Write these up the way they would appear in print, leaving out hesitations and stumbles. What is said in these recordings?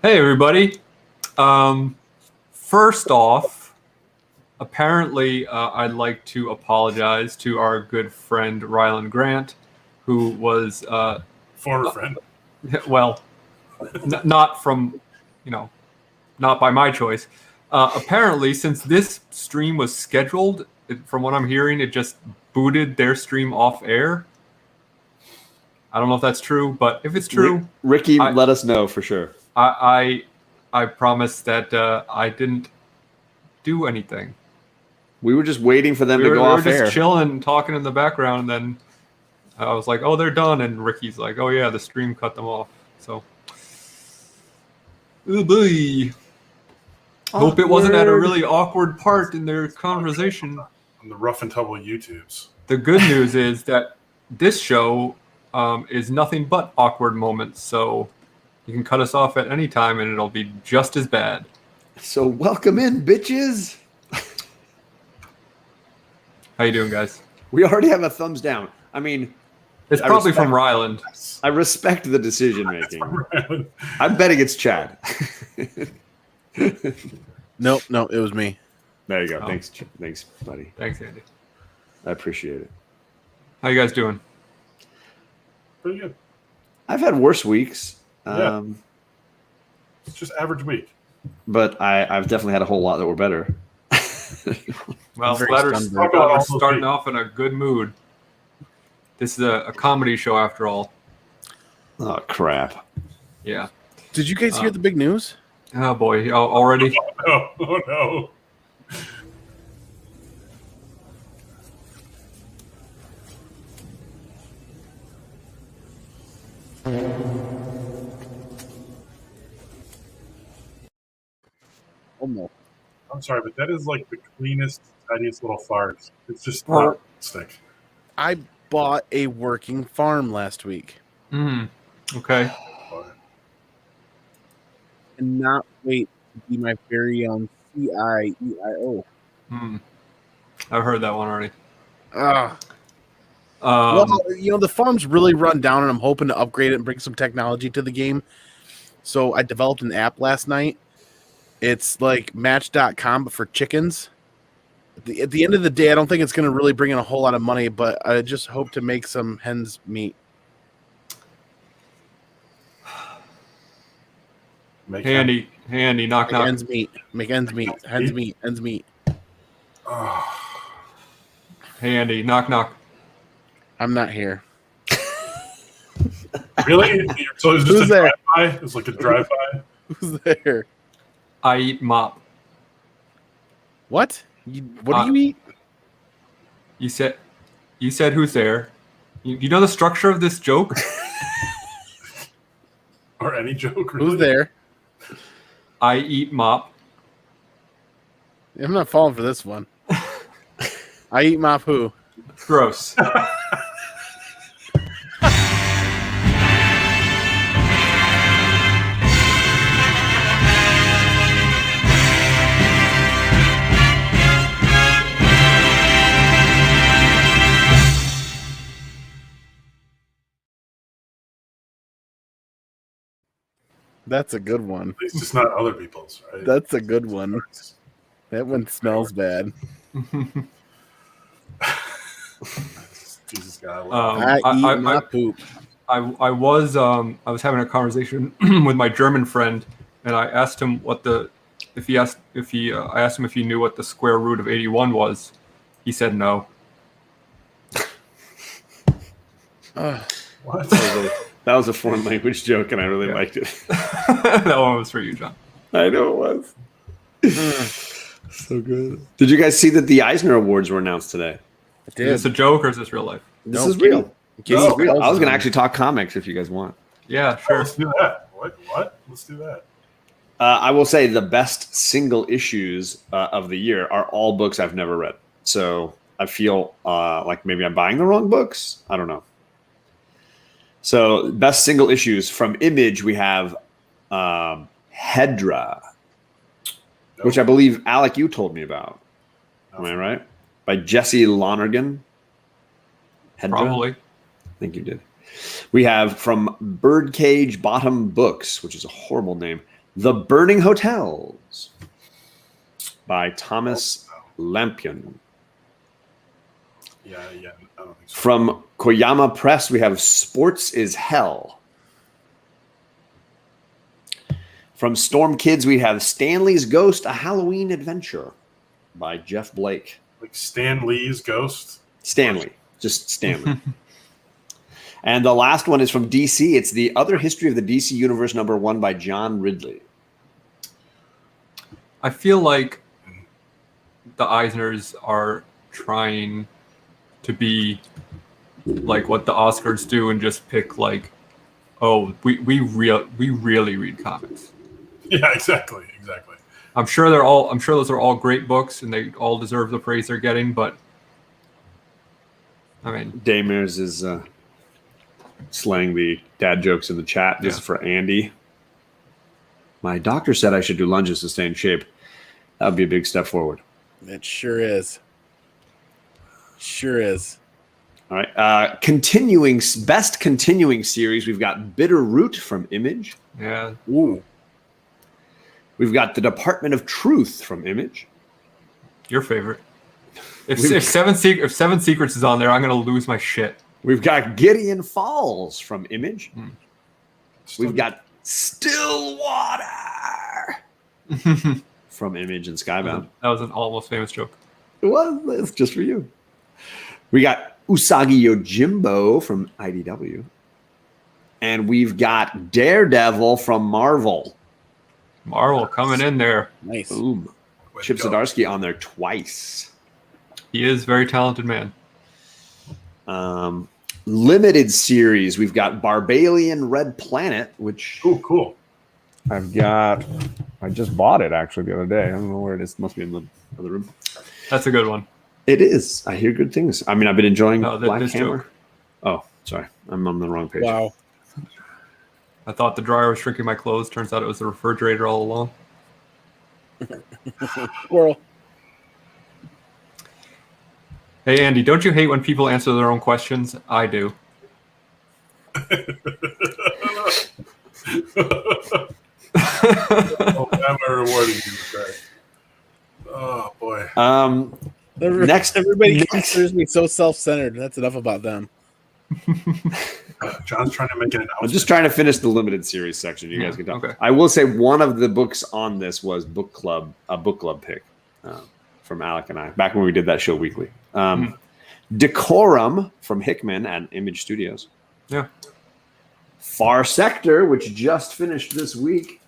Hey, everybody. First off, apparently, I'd like to apologize to our good friend Rylan Grant, who was, Former friend. well, not from, not by my choice. Apparently, since this stream was scheduled, from what I'm hearing, it just booted their stream off air. I don't know if that's true, but if it's true, Ricky, let us know for sure. I promise that I didn't do anything. We were just waiting for them to go off air. We were just chilling, talking in the background. Then I was like, "Oh, they're done," and Ricky's like, "Oh yeah, the stream cut them off." So, oh boy. Hope it wasn't at a really awkward part in their conversation. On the rough and tumble YouTubes. The good news is that this show is nothing but awkward moments. So you can cut us off at any time, and it'll be just as bad. So welcome in, bitches. How you doing, guys? We already have a thumbs down. I mean, it's probably from Ryland. I respect the decision making. I'm betting it's Chad. Nope, it was me. There you go. Oh. Thanks, buddy. Thanks, Andy. I appreciate it. How you guys doing? Pretty good. I've had worse weeks. Yeah. It's just average week. But I've definitely had a whole lot that were better. Well, we're starting off in a good mood. This is a comedy show after all. Oh, crap. Yeah. Did you guys hear the big news? Oh, boy. Already? Oh, no. Almost. I'm sorry, but that is like the cleanest, tiniest little fart. It's just not stick. I bought a working farm last week. Okay. And not wait to be my very own CIEIO. I've heard that one already. Well, the farm's really run down, and I'm hoping to upgrade it and bring some technology to the game. So I developed an app last night. It's like Match.com, but for chickens. At the end of the day, I don't think it's going to really bring in a whole lot of money, but I just hope to make some hens meat. Hey, Andy, knock. Ends meet. Make ends meet. Hens meet. Ends meet. Hey, Andy, knock. I'm not here. Really? So it's just a drive-by? It's like a drive-by? Who's there? I eat mop. What? What do you eat? You said who's there? You know the structure of this joke? Or any joke, really? Who's there? I eat mop. I'm not falling for this one. I eat mop who? Gross. That's a good one. It's just not other people's, right? That's a good one. That one smells bad. Jesus God. I eat my poop. I was having a conversation with my German friend, and I asked him I asked him if he knew what the square root of 81 was. He said no. What? That was a foreign language joke, and I really liked it. That one was for you, John. I know it was. So good. Did you guys see that the Eisner Awards were announced today? Is this a joke or is this real life? This is real. This is real. I was going to actually talk comics if you guys want. Yeah, sure. Let's do that. What? Let's do that. I will say the best single issues of the year are all books I've never read. So I feel like maybe I'm buying the wrong books. I don't know. So best single issues from Image, we have Hedra, which I believe, Alec, you told me about. Am I right? By Jesse Lonergan. Hedra? Probably. I think you did. We have from Birdcage Bottom Books, which is a horrible name, The Burning Hotels by Thomas Lampion. Yeah, I don't think so. From Koyama Press, we have Sports is Hell. From Storm Kids, we have Stanley's Ghost, A Halloween Adventure by Jeff Blake. Like Stan Lee's Ghost? Stanley. Just Stanley. And the last one is from DC. It's The Other History of the DC Universe #1 by John Ridley. I feel like the Eisners are trying to be like what the Oscars do and just pick like, oh, we really read comics. Yeah, exactly. I'm sure those are all great books and they all deserve the praise they're getting, but I mean, Daymers is slaying the dad jokes in the chat. This is for Andy. My doctor said I should do lunges to stay in shape. That would be a big step forward. It sure is. Sure is. All right. Best continuing series. We've got Bitter Root from Image. yeah, Ooh. We've got The Department of Truth from Image. your favorite. If Seven Secrets is on there, I'm gonna lose my shit. We've got Gideon Falls from Image. Still We've got Still Water from Image and Skybound. That was an almost famous joke. Well, it's just for you. We got Usagi Yojimbo from IDW. And we've got Daredevil from Marvel. Marvel coming in there. Nice. Boom. way to Chip go. Zdarsky on there twice. He is a very talented man. Limited series. We've got Barbalian Red Planet, which Cool. I've got. I just bought it actually the other day. I don't know where it is. It must be in the other room. That's a good one. It is. I hear good things. I mean, I've been enjoying Black this Hammer. joke. Oh, sorry. I'm on the wrong page. Wow. I thought the dryer was shrinking my clothes. Turns out it was the refrigerator all along. Squirrel. Hey, Andy, don't you hate when people answer their own questions? I do. Oh, am I rewarding you with that? Oh boy. Next, Everybody considers me so self-centered. That's enough about them. John's trying to make an announcement. I'm just trying to finish the limited series section. You guys can talk. Okay. I will say one of the books on this was a book club pick from Alec and I back when we did that show weekly. Decorum from Hickman and Image Studios. Yeah. Far Sector, which just finished this week.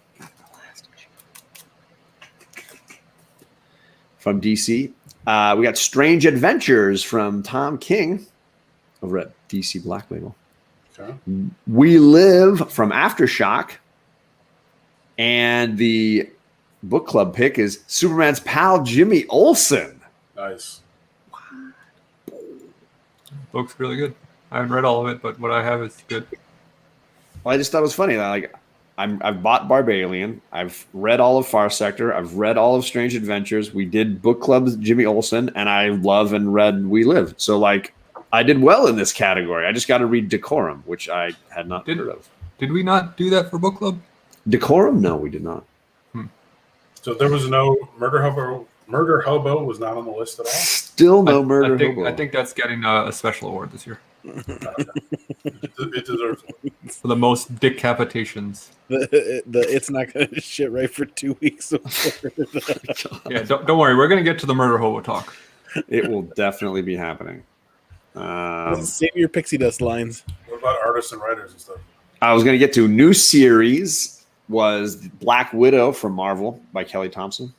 From DC. We got Strange Adventures from Tom King over at DC Black Label. Okay. We Live from Aftershock. And the book club pick is Superman's pal Jimmy Olsen. Nice. Book's really good. I haven't read all of it, but what I have is good. Well, I just thought it was funny that I've bought Barbalian. I've read all of Far Sector. I've read all of Strange Adventures. We did book clubs Jimmy Olsen, and I love and read We Live. So I did well in this category. I just got to read Decorum, which I had not heard of. Did we not do that for book club? Decorum? No, we did not. So there was no Murder Hobo. Murder Hobo was not on the list at all. Still no Murder Hobo. I think that's getting a special award this year It deserves it. for the most decapitations. It's not going to shit right for 2 weeks. Yeah, don't worry. We're going to get to the Murder Hobo talk. It will definitely be happening. Save your pixie dust lines. What about artists and writers and stuff? I was going to get to new series was Black Widow from Marvel by Kelly Thompson.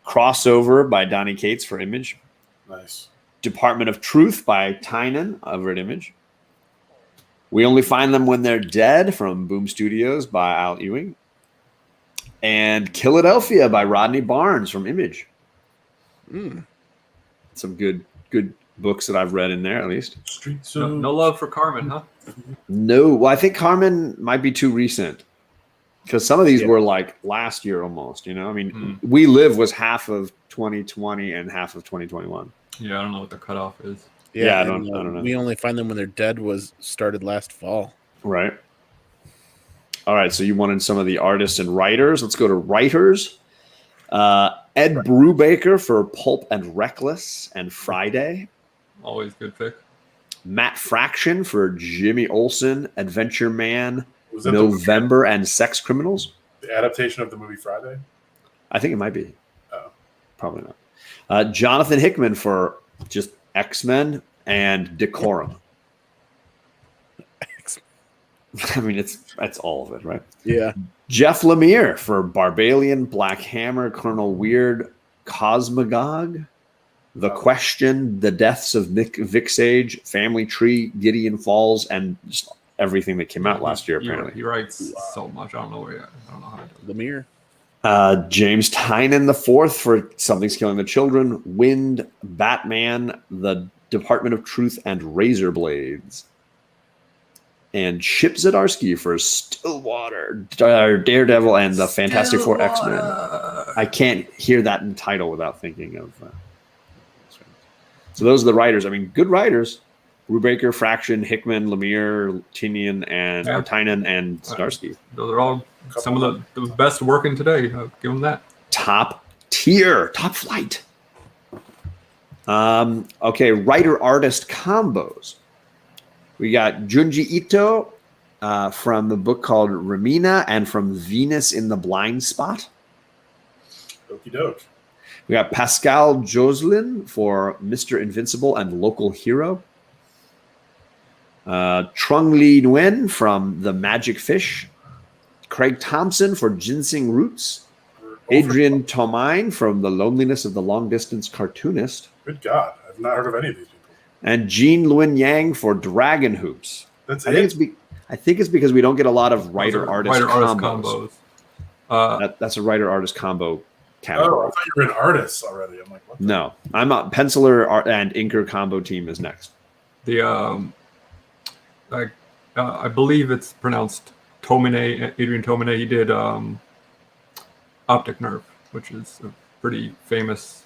Crossover by Donnie Cates for Image. Nice. Department of Truth by Tynan over at Image. We Only Find Them When They're Dead from Boom Studios by Al Ewing. And Philadelphia by Rodney Barnes from Image. Some good books that I've read in there, at least. Streets No, of no love for Carmen, huh? No, well, I think Carmen might be too recent. Because some of these were like last year almost, you know? I mean, We Live was half of 2020 and half of 2021. Yeah, I don't know what the cutoff is. Yeah, I and, don't know. We Only Find Them When They're Dead was started last fall. Right. All right, so you wanted some of the artists and writers. Let's go to writers. Ed Brubaker for Pulp and Reckless and Friday. Always good pick. Matt Fraction for Jimmy Olsen, Adventure Man, Was that November, and Sex Criminals. the adaptation of the movie Friday? I think it might be. Oh. Probably not. Jonathan Hickman for just X-Men and Decorum. I mean, it's all of it, right? Yeah. Jeff Lemire for Barbalian, Black Hammer, Colonel Weird, Cosmogog, The Question, The Deaths of Vic Sage, Family Tree, Gideon Falls, and just everything that came out last year, apparently. He writes so much. I don't know how to do it. Lemire. James Tynan the Fourth for Something's Killing the Children, Wind, Batman, The Department of Truth, and Razor Blades. And Chip Zdarsky for Stillwater, Daredevil, and the Fantastic Four X-Men. I can't hear that in title without thinking of. So those are the writers. I mean, good writers. Brubaker, Fraction, Hickman, Lemire, Tynan, and Zdarsky. Those are all some of the best working today. I'll give them that. Top tier, top flight. Okay, writer-artist combos. We got Junji Ito from the book called Ramina and from Venus in the Blind Spot. Okie doke. We got Pascal Joslin for Mr. Invincible and Local Hero. Trung Lee Nguyen from The Magic Fish. Craig Thompson for Ginseng Roots. Adrian Tomine from The Loneliness of the Long Distance Cartoonist. Good God. I've not heard of any of these people. And Jean Luen Yang for Dragon Hoops. That's I think it's because we don't get a lot of writer-artist combos. That's a writer-artist combo category. Oh, I thought you were an artist already. I'm like, what the? No, I'm a penciler and inker combo team is next. The I believe it's pronounced Tomine, Adrian Tomine. He did Optic Nerve, which is a pretty famous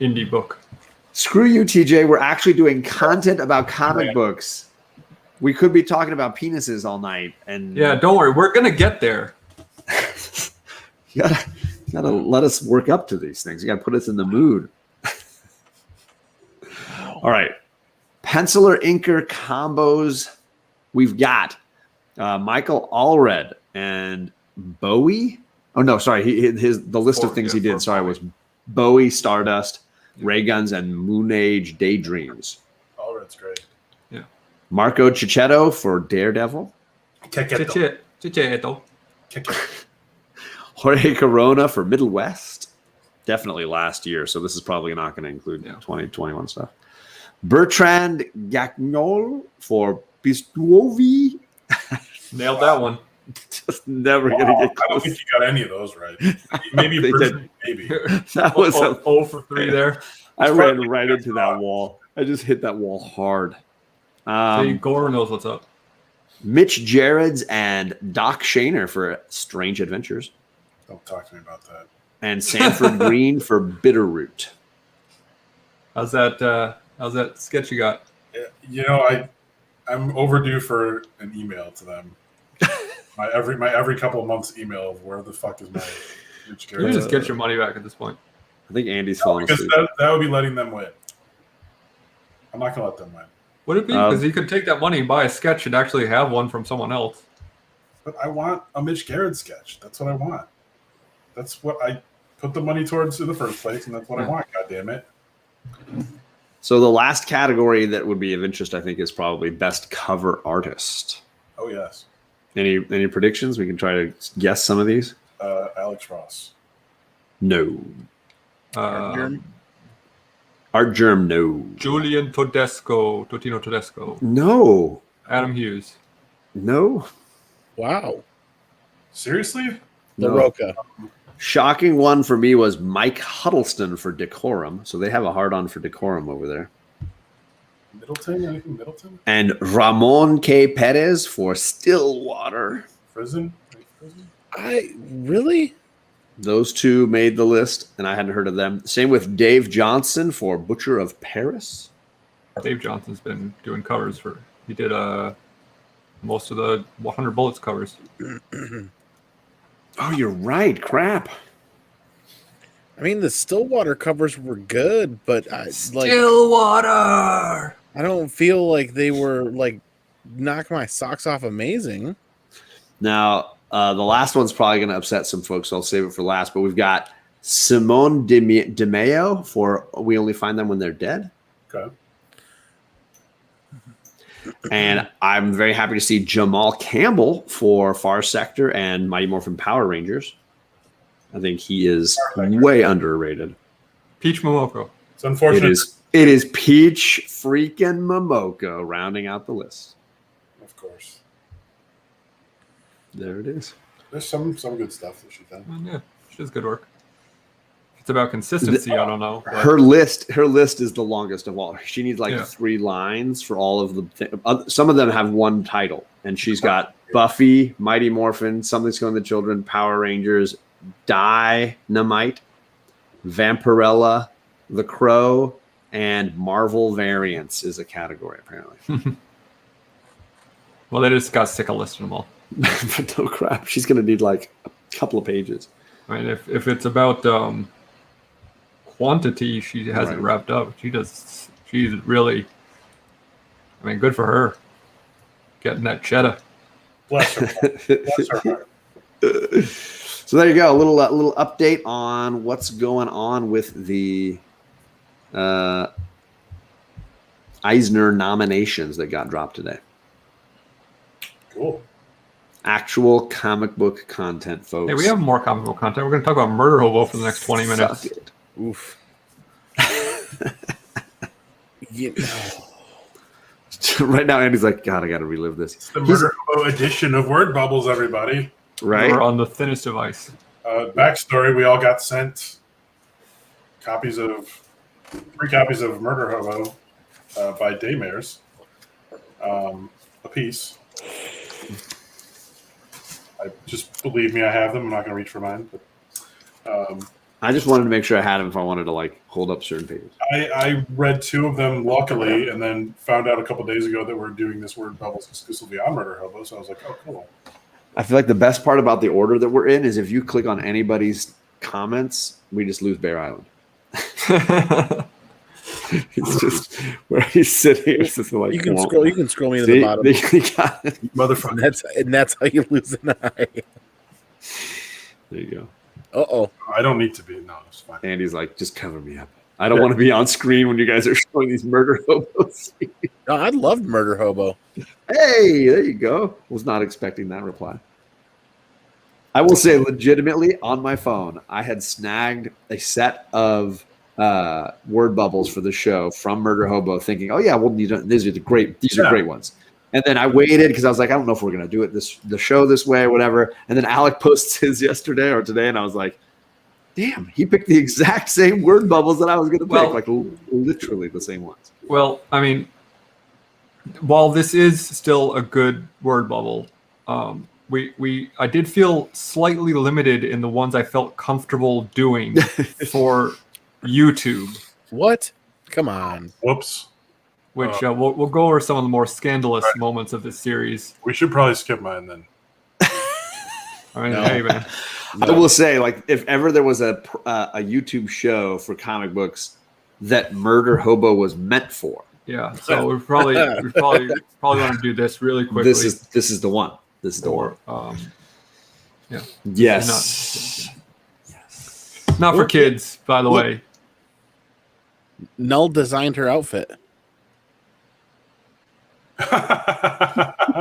indie book. Screw you, TJ. We're actually doing content about comic books. We could be talking about penises all night. And yeah, don't worry. We're going to get there. you gotta let us work up to these things. You got to put us in the mood. All right. Penciler inker combos. We've got Michael Allred and Bowie. Oh, no, sorry. The list of things he did, was Bowie, Stardust, Ray Guns, and Moon Age Daydreams. Oh, that's great. Yeah. Marco Cicchetto for Daredevil. Cicchetto. Jorge Corona for Middle West. Definitely last year, so this is probably not going to include 2021 stuff. Bertrand Gagnol for Pistuovi. Nailed that one. Just never going to get close. I don't think you got any of those right. Maybe maybe. That was 0 for 3 there. I ran right into that wall. I just hit that wall hard. See, Gore knows what's up. Mitch Gerrards and Doc Shaner for Strange Adventures. Don't talk to me about that. And Sanford Green for Bitterroot. How's that sketch you got? Yeah, you know, I'm overdue for an email to them. my every couple of months email of where the fuck is my Mitch You Gerrards. just get your money back at this point. I think Andy's falling Because asleep. that would be letting them win. I'm not gonna let them win. Would it be? Because you could take that money and buy a sketch and actually have one from someone else. But I want a Mitch Gerrards sketch. That's what I want. That's what I put the money towards in the first place, and that's what I want. God damn it. So the last category that would be of interest, I think, is probably best cover artist. Oh yes. Any predictions? We can try to guess some of these. Alex Ross. No. Um, Art Germ, no. Julian Totino Tedesco. No. Adam Hughes. No. Wow. Seriously? No. LaRocca. Shocking one for me was Mike Huddleston for Decorum. So they have a hard-on for Decorum over there. Middleton? Anything Middleton? And Ramon K. Perez for Stillwater. Prison? I really? Those two made the list, and I hadn't heard of them. Same with Dave Johnson for Butcher of Paris. Dave Johnson's been doing covers for. He did most of the 100 Bullets covers. Oh, you're right. Crap. I mean, the Stillwater covers were good, but Stillwater. I don't feel like they were like knock my socks off amazing. Now, the last one's probably going to upset some folks, so I'll save it for last. But we've got Simone De Mayo for We Only Find Them When They're Dead. Okay. And I'm very happy to see Jamal Campbell for Far Sector and Mighty Morphin Power Rangers. I think he is way underrated. Peach Momoko. It's unfortunate. It is Peach freaking Momoko rounding out the list. Of course. There it is. There's some good stuff that she's done. Yeah, she does good work. It's about consistency. I don't know. But Her list is the longest of all. She needs 3 lines for all of the. Some of them have one title, and she's got Buffy, Mighty Morphin, Something's Killing the Children, Power Rangers, Dynamite, Vampirella, The Crow, and Marvel variants is a category apparently. Well, they just got sick of listing them all. But no crap, she's gonna need like a couple of pages. I mean, if it's about quantity, she has it wrapped up. She's really, I mean, good for her. Getting that cheddar. Bless her. Bless her heart. So there you go, a little update on what's going on with the Eisner nominations that got dropped today. Cool. Actual comic book content, folks. Hey, we have more comic book content. We're going to talk about Murder Hobo for the next 20 minutes. Suck it. Oof. Right now, Andy's like, God, I got to relive this. It's the Murder Hobo edition of Word Bubbles, everybody. Right? We're on the thinnest of ice. Backstory: we all got sent 3 copies of Murder Hobo by Daymares, a piece. Believe me, I have them. I'm not going to reach for mine. But, I just wanted to make sure I had them if I wanted to hold up certain pages. I read 2 of them luckily, and then found out a couple days ago that we're doing this Word Bubbles exclusively on Murder Hobo. So I was like, oh, cool. I feel like the best part about the order that we're in is if you click on anybody's comments, we just lose Bear Island. It's just where he's sitting. It's just You can scroll me to the bottom. Motherfucker. And that's how you lose an eye. There you go. Uh-oh. I don't need to be. No, it's fine. Andy's like, just cover me up. I don't want to be on screen when you guys are showing these Murder Hobos. No, I loved Murder Hobo. Hey, there you go. Was not expecting that reply. I will say, legitimately, on my phone, I had snagged a set of word bubbles for the show from Murder Hobo, thinking, "Oh yeah, well these are great ones." And then I waited because I was like, I don't know if we're gonna do it the show this way or whatever. And then Alec posts his yesterday or today, and I was like, damn, he picked the exact same word bubbles that I was gonna pick, literally the same ones. Well, I mean, while this is still a good word bubble, I did feel slightly limited in the ones I felt comfortable doing for YouTube. What? Come on. Whoops. Which we'll go over some of the more scandalous moments of this series. We should probably skip mine then. I mean, hey man. I will say, if ever there was a YouTube show for comic books that Murder Hobo was meant for, yeah. So we probably want to do this really quickly. This is the one. This is the one. Yeah. Yes. Not for kids, by the way. Null designed her outfit.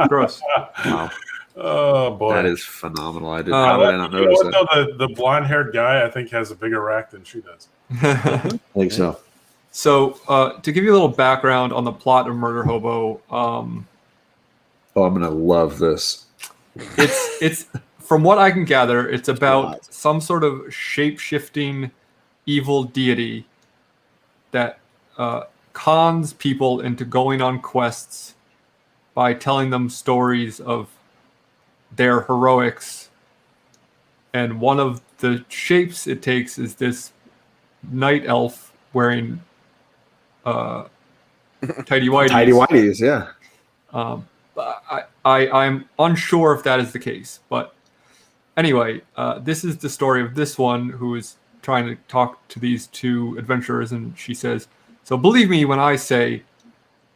Gross. Wow. Oh boy, that is phenomenal. I did not notice that. The blonde-haired guy, I think, has a bigger rack than she does. I think so. So, to give you a little background on the plot of Murder Hobo, I'm gonna love this. It's from what I can gather, it's about some sort of shape-shifting evil deity that cons people into going on quests by telling them stories of their heroics. And one of the shapes it takes is this night elf wearing tidy whities. Tidy whities, yeah. I'm unsure if that is the case, but anyway, this is the story of this one who is trying to talk to these two adventurers, and she says, "So believe me when I say,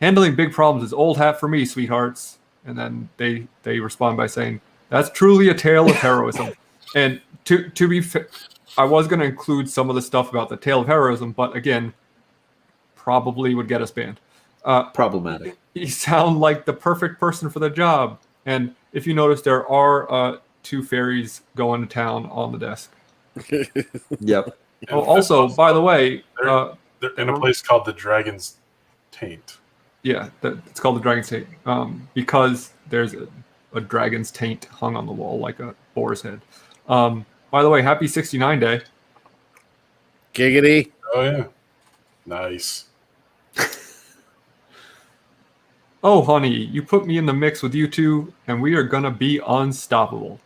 handling big problems is old hat for me, sweethearts." And then they respond by saying, "That's truly a tale of heroism." And to be fair, I was going to include some of the stuff about the tale of heroism, but again, probably would get us banned. Problematic. You sound like the perfect person for the job. And if you notice, there are 2 fairies going to town on the desk. Yep. Oh, also, by the way, they're in a place called the Dragon's Taint. yeah, it's called the Dragon's Taint because there's a dragon's taint hung on the wall like a boar's head. By the way, happy 69 day. Giggity. Oh yeah, nice. Oh, honey, you put me in the mix with you two, and we are gonna be unstoppable.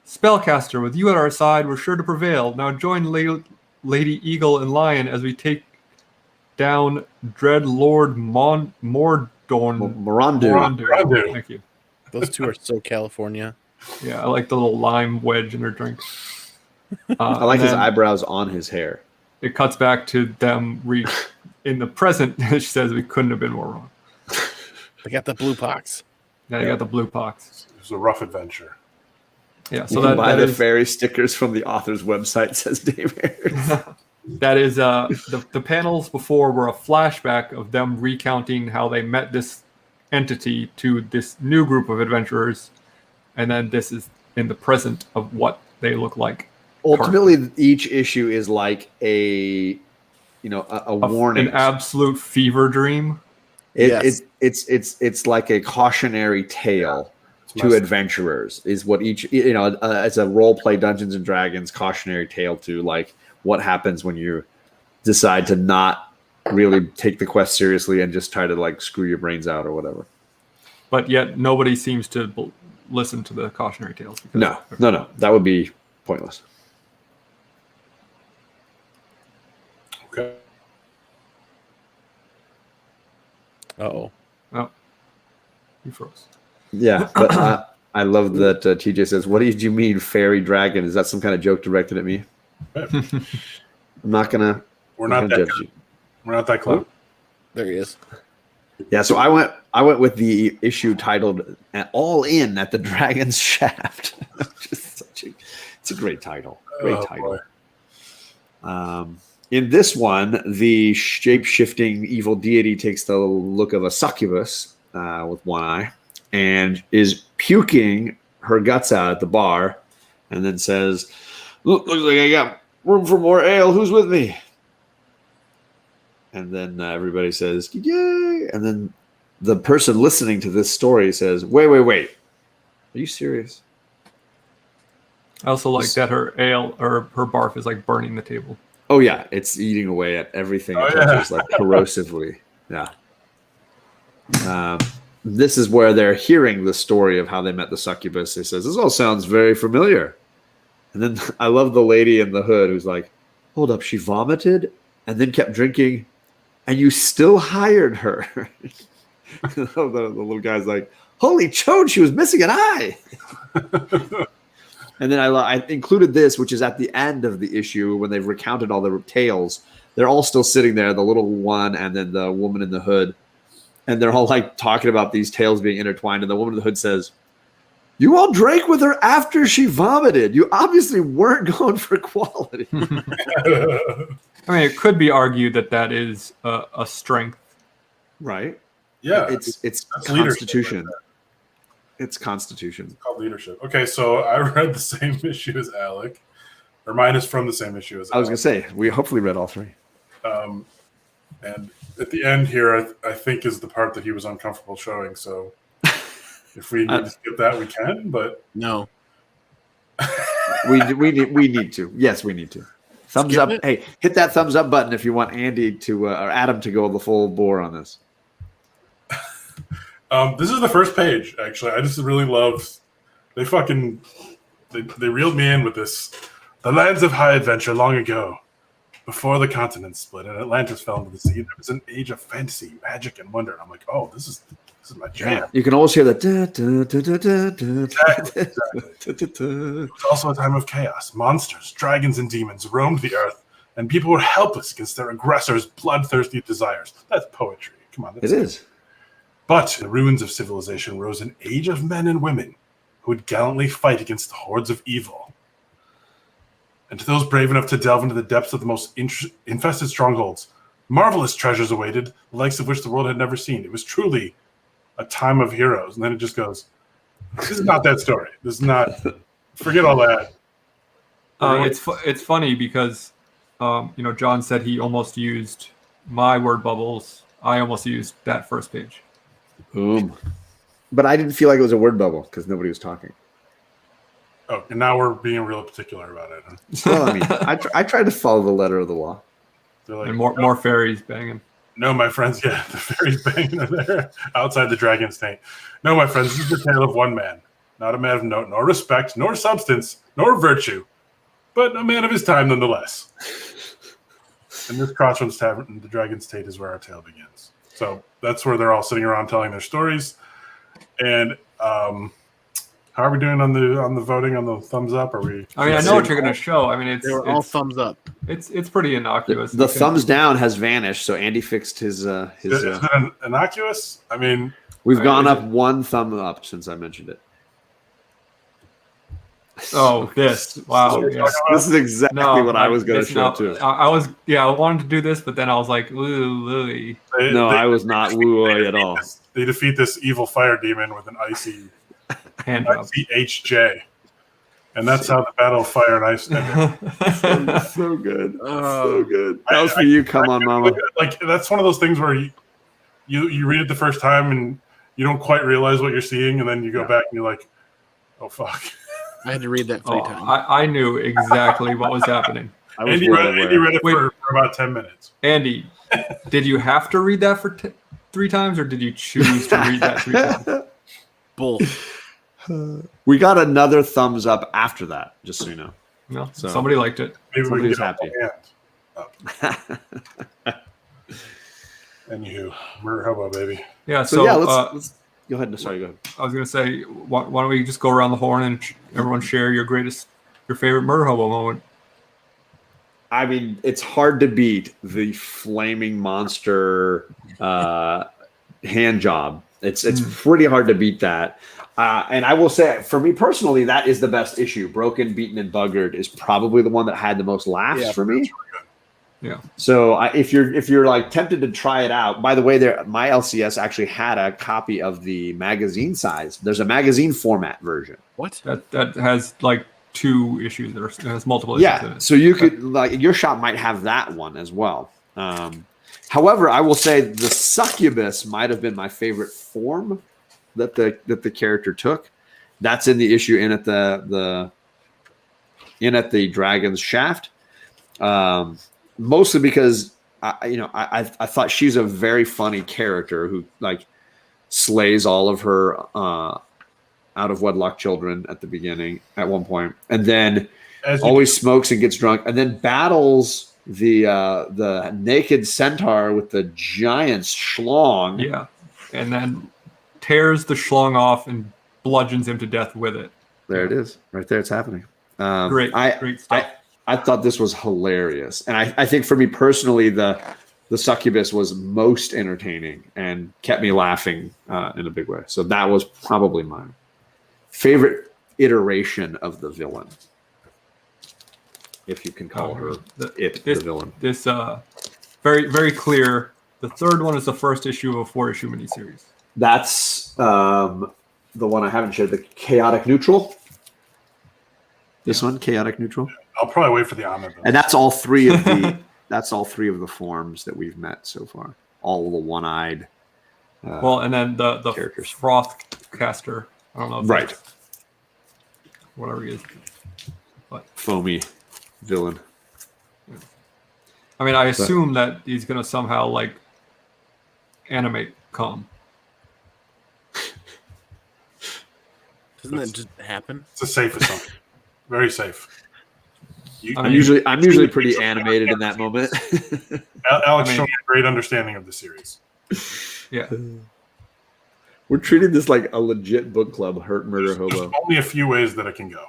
Spellcaster, with you at our side, we're sure to prevail. Now join Lady Eagle and Lion as we take down Dread Lord Morandu. Morandu. Thank you. Those two are so California. Yeah, I like the little lime wedge in her drink. I like and his then eyebrows on his hair. It cuts back to them in the present. She says we couldn't have been more wrong. They got the blue pox. Now you got the blue pox. It was a rough adventure. Yeah, So so you can that buy the is fairy stickers from the author's website, says Dave Harris. that is the panels before were a flashback of them recounting how they met this entity to this new group of adventurers, and then this is in the present of what they look like. Ultimately, each issue is like a warning, An absolute fever dream. It's like a cautionary tale to adventurers. Is what each as a role play Dungeons and Dragons cautionary tale to like what happens when you decide to not really take the quest seriously and just try to like screw your brains out or whatever. But yet nobody seems to listen to the cautionary tales. No, that would be pointless. Okay. Uh-oh. Oh, you froze. Yeah, but I love that TJ says, "What did you mean, fairy dragon? Is that some kind of joke directed at me?" I'm not gonna. We're not that judge good. you. We're not that close. There he is. Yeah, so I went with the issue titled "All In at the Dragon's Shaft." It's a great title. Great title. In this one, the shape-shifting evil deity takes the look of a succubus with one eye and is puking her guts out at the bar, and then says, "Looks like I got room for more ale. Who's with me?" And then everybody says, "Yay!" And then the person listening to this story says, "Wait. Are you serious?" I also like that her ale or her barf is like burning the table. Oh yeah, it's eating away at everything it touches, like corrosively. Yeah. This is where they're hearing the story of how they met the succubus. He says, "This all sounds very familiar." And then I love the lady in the hood who's like, "Hold up, she vomited and then kept drinking, and you still hired her." the little guy's like, "Holy chode, she was missing an eye." And then I included this, which is at the end of the issue when they've recounted all the tales. They're all still sitting there, the little one and then the woman in the hood. And they're all like talking about these tales being intertwined. And the woman in the hood says, "You all drank with her after she vomited. You obviously weren't going for quality." I mean, it could be argued that is a strength. Right? Yeah. It's That's constitution. leadership. It's constitution. It's called leadership. Okay, so I read the same issue as Alec. Or mine is from the same issue as Alec. I was going to say, we hopefully read all three. And at the end here, I think is the part that he was uncomfortable showing. So if we need to skip that, we can. But No. we need to. Yes, we need to. Thumbs Skip up. it? Hey, hit that thumbs up button if you want Andy to or Adam to go the full bore on this. this is the first page, actually. I just really love. They reeled me in with this. The lands of high adventure long ago, before the continents split and Atlantis fell into the sea, there was an age of fantasy, magic, and wonder. And I'm like, oh, this is This is my jam. You can always hear that. Exactly. It was also a time of chaos. Monsters, dragons, and demons roamed the earth, and people were helpless against their aggressors' bloodthirsty desires. That's poetry. Come on. It is. But in the ruins of civilization rose an age of men and women who would gallantly fight against the hordes of evil. And to those brave enough to delve into the depths of the most infested strongholds, marvelous treasures awaited, the likes of which the world had never seen. It was truly a time of heroes. And then it just goes, this is not that story. This is not, forget all that. It's funny because, John said he almost used my word bubbles. I almost used that first page. Boom. But I didn't feel like it was a word bubble because nobody was talking. Oh, and now we're being real particular about it. Huh? Well, I mean, I tried to follow the letter of the law. They're like, And more fairies banging. no, my friends, yeah, the fairies banging are there outside the dragon's tank. No, my friends, this is the tale of one man, not a man of note, nor respect, nor substance, nor virtue, but a man of his time nonetheless. And this Crossroads Tavern in the Dragon's Tate is where our tale begins. So that's where they're all sitting around telling their stories. And how are we doing on the voting, on the thumbs up? Are we? I mean, I know what you're going to show. I mean, They were all thumbs up. It's pretty innocuous. The thumbs down has vanished, so Andy fixed his. Is it innocuous? I mean, We've gone up one thumb up since I mentioned it. Oh, this! Wow. Yeah. This is exactly what I was going to it's show not- too. I wanted to do this, but then I was like, ooh, Louie. I was not woo-oy at all. They defeat this evil fire demon with an icy Hand job. HJ. And that's how the Battle of Fire and Ice ended. So good. So good. That was for you. Come on, Mama. Like, that's one of those things where you read it the first time and you don't quite realize what you're seeing, and then you go back and you're like, oh, fuck. I had to read that 3 times. I knew exactly what was happening. Andy read it for about 10 minutes. Andy, did you have to read that for 3 times, or did you choose to read that 3 times? Both. We got another thumbs up after that, just so you know. No, So- somebody liked it. Maybe we can Somebody's get happy. up. Anywho, we're Hobo, baby. Yeah. So, So, yeah, let's go ahead. Sorry, go ahead. I was gonna say, why don't we just go around the horn and everyone share your favorite murder hobo moment? I mean, it's hard to beat the flaming monster hand job. It's pretty hard to beat that. And I will say, for me personally, that is the best issue. Broken, Beaten, and Buggered is probably the one that had the most laughs for me. Yeah. So if you're like tempted to try it out, by the way, my LCS actually had a copy of the magazine size. There's a magazine format version. What? That has like 2 issues. It has multiple issues in Yeah, it. so you could like your shop might have that one as well. However, I will say the succubus might have been my favorite form that the character took. That's in the issue in at the dragon's shaft. Mostly because I thought she's a very funny character who like slays all of her out of wedlock children at the beginning at one point, and then always smokes and gets drunk, and then battles the naked centaur with the giant schlong. Yeah, and then tears the schlong off and bludgeons him to death with it. There it is, right there. It's happening. Great stuff. I thought this was hilarious, and I think for me personally, the succubus was most entertaining and kept me laughing in a big way. So that was probably my favorite iteration of the villain, if you can call her the villain. This very very clear. The third one is the first issue of a 4-issue miniseries. That's the one I haven't shared. The chaotic neutral. This one, chaotic neutral. I'll probably wait for the omnibus. And that's all 3 of the the forms that we've met so far. All the one-eyed. And then the characters. froth caster. I don't know. If Right. that's whatever he is. But Foamy villain. I mean, I assume that he's gonna somehow like animate cum. Doesn't that just happen? It's a safe assumption. Very safe. I'm usually pretty animated in that moment. Alex showed me a great understanding of the series. Yeah. We're treating this like a legit book club. Hurt, murder, There's hobo. only a few ways that it can go.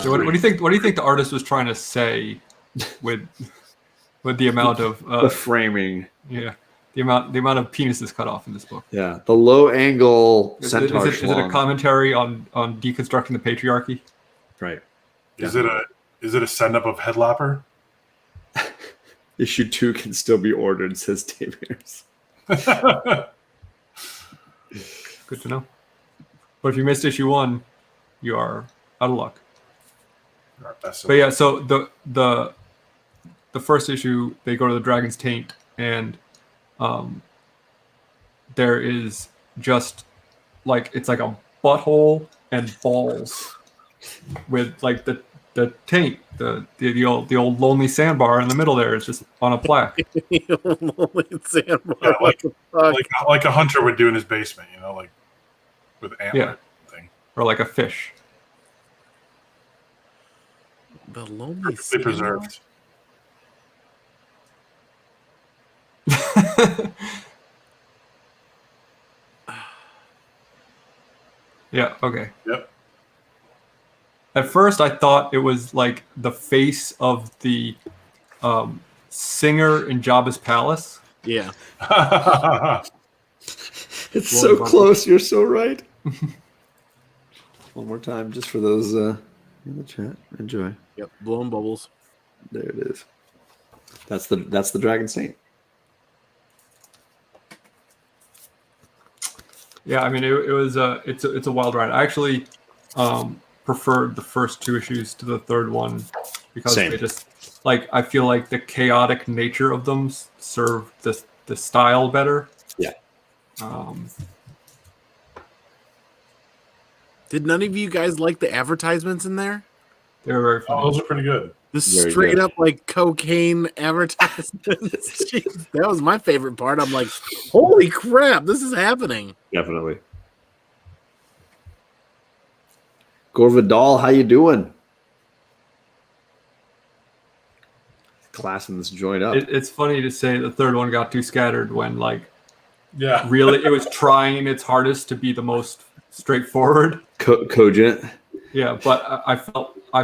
So what do you think? What do you think the artist was trying to say with the amount of The framing. yeah, the amount of penises cut off in this book? Yeah, the low angle Is centaur it a schlong. commentary on deconstructing the patriarchy? Right. Is it a send up of Headlopper? Issue 2 can still be ordered, says Dave Harris. Good to know. But if you missed issue 1, you are out of luck. But yeah, so the first issue, they go to the Dragon's Taint, and there is just like it's like a butthole and balls with like the taint, the old lonely sandbar in the middle there is just on a plaque. Lonely sandbar. Yeah, What the fuck? like a hunter would do in his basement, like with antler Yeah. thing. Or like a fish. The lonely Perfectly sandbar. preserved. Yeah, okay. Yep. At first, I thought it was like the face of the singer in Jabba's palace. Yeah. It's Blowing so bubbles. close. You're so right. One more time, just for those in the chat. Enjoy. Yep. Blowing bubbles. There it is. That's the Dragon Saint. Yeah, I mean, it was it's a wild ride. I actually preferred the first 2 issues to the third one because Same. they just like I feel like the chaotic nature of them serve the style better. Yeah. Did none of you guys like the advertisements in there? They were very Oh, funny. those are pretty good. The Very straight good. up like cocaine advertisements. Jeez, that was my favorite part. I'm like, holy crap, this is happening. Definitely. Gore Vidal, how you doing? Classing this joint up. It's funny to say the third one got too scattered when like Yeah. really it was trying its hardest to be the most straightforward. Cogent. Yeah, but I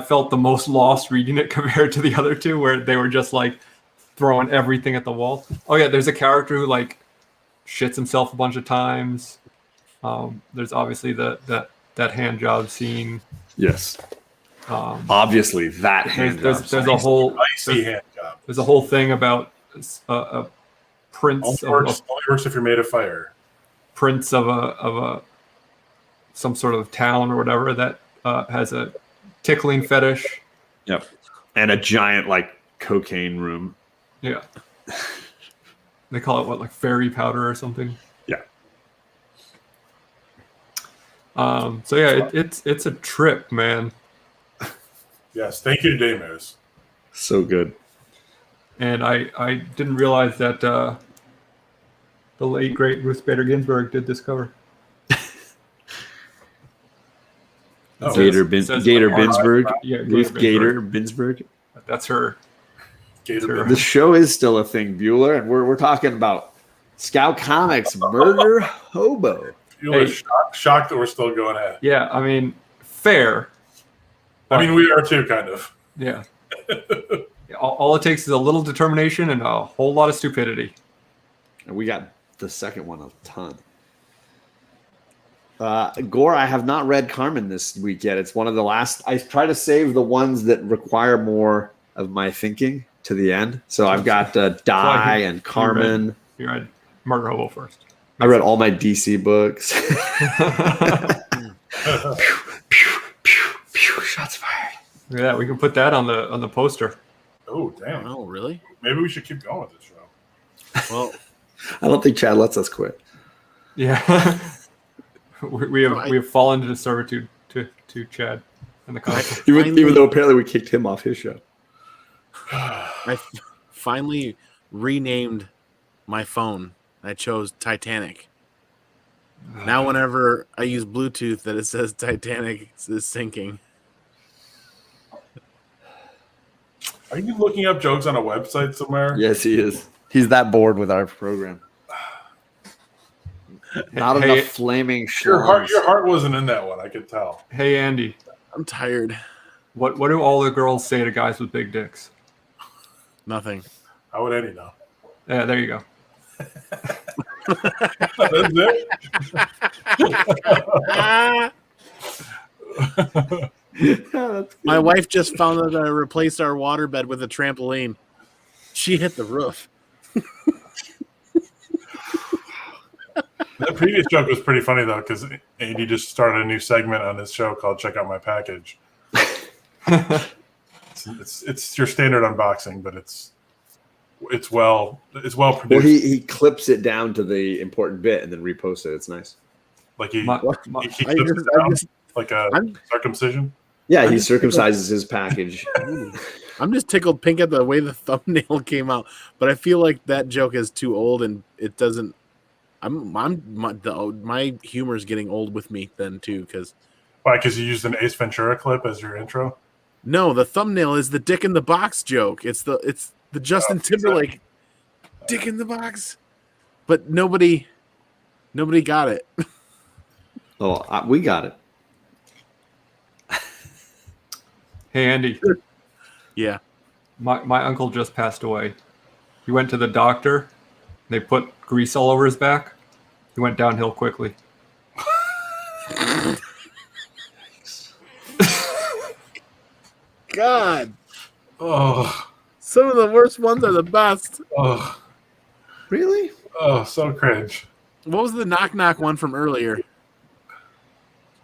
felt the most lost reading it compared to the other 2 where they were just like throwing everything at the wall. Oh yeah, there's a character who like shits himself a bunch of times. There's obviously that hand job scene. Yes. Obviously, that hand. There's a whole Icy hand job. there's a whole thing about a prince Only of works if you're made of fire. prince of a some sort of town or whatever that has a tickling fetish. Yep. And a giant like cocaine room. Yeah. They call it what, like fairy powder or something. Yeah. So yeah, it's a trip, man. Yes. Thank you to Daymers. So good. And I didn't realize that the late great Ruth Bader Ginsburg did this cover. Oh, Gator says Gator art- Binsberg. Yeah, Ruth Gator Binsberg. That's her. Gator Sure. The show is still a thing, Bueller, and we're talking about Scout Comics Murder Hobo. You were Hey. shocked that we're still going at it. Yeah, I mean, fair. I mean, we are too, kind of. Yeah. All it takes is a little determination and a whole lot of stupidity. And we got the second one a ton. Gore, I have not read Carmen this week yet. It's one of the last. I try to save the ones that require more of my thinking to the end. So I've got Die and Carmen. You read Murder Hobo first. I read all my DC books. Shots fired. Look at that. We can put that on the poster. Oh, damn. Oh, really? Maybe we should keep going with this show. Well, I don't think Chad lets us quit. Yeah. we have fallen into servitude to Chad and the comic. Even though apparently we kicked him off his show. I finally renamed my phone. I chose Titanic. Now, whenever I use Bluetooth, that it says Titanic is sinking. Are you looking up jokes on a website somewhere? Yes, he is. He's that bored with our program. Not Hey- enough flaming Your schlongs. heart wasn't in that one. I could tell. Hey, Andy, I'm tired. what do all the girls say to guys with big dicks? Nothing. How would Eddie know? Yeah, there you go. That's it. My wife just found out that I replaced our waterbed with a trampoline. She hit the roof. That previous joke was pretty funny though, because Andy just started a new segment on his show called "Check Out My Package." It's your standard unboxing, but it's well produced. Well, he clips it down to the important bit and then reposts it. It's nice. Like he My- clips I it just- down like a I'm- circumcision. Yeah, I'm he just circumcises his package. I'm just tickled pink at the way the thumbnail came out, but I feel like that joke is too old and it doesn't. My humor is getting old with me then too, because Why? Because you used an Ace Ventura clip as your intro. no, the thumbnail is the dick in the box joke. It's the Justin Timberlake dick in the box, but nobody got it. Oh, we got it. Hey, Andy, Yeah, my uncle just passed away. He went to the doctor. They put grease all over his back. He went downhill quickly. God, Oh, some of the worst ones are the best. oh, Really? oh, so cringe. What was the knock knock one from earlier?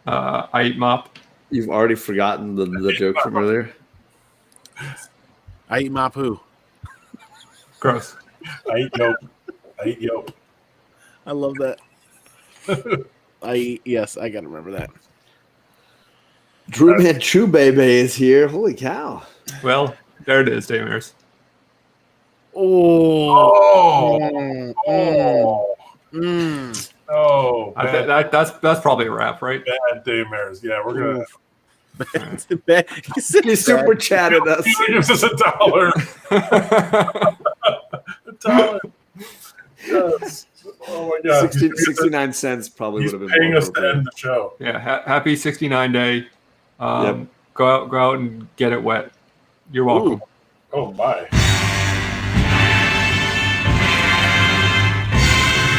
I eat mop. You've already forgotten the joke from earlier? I eat Mapu. Gross. I eat yolk. I eat yolk. I love that. Yes, I gotta remember that. Drew Man True Baby is here. Holy cow. Well, there it is, Daymers. Oh, Oh, oh, oh, bad, That's probably a wrap, right? bad daymares. Yeah, we're gonna. He said He super chatted us. He gives us $1. $1. Yes. Oh my god. 69 cents probably He's would have been paying more us to appropriate. end the show. Yeah, happy 69 day. Yep. Go out and get it wet. You're welcome. Oh my.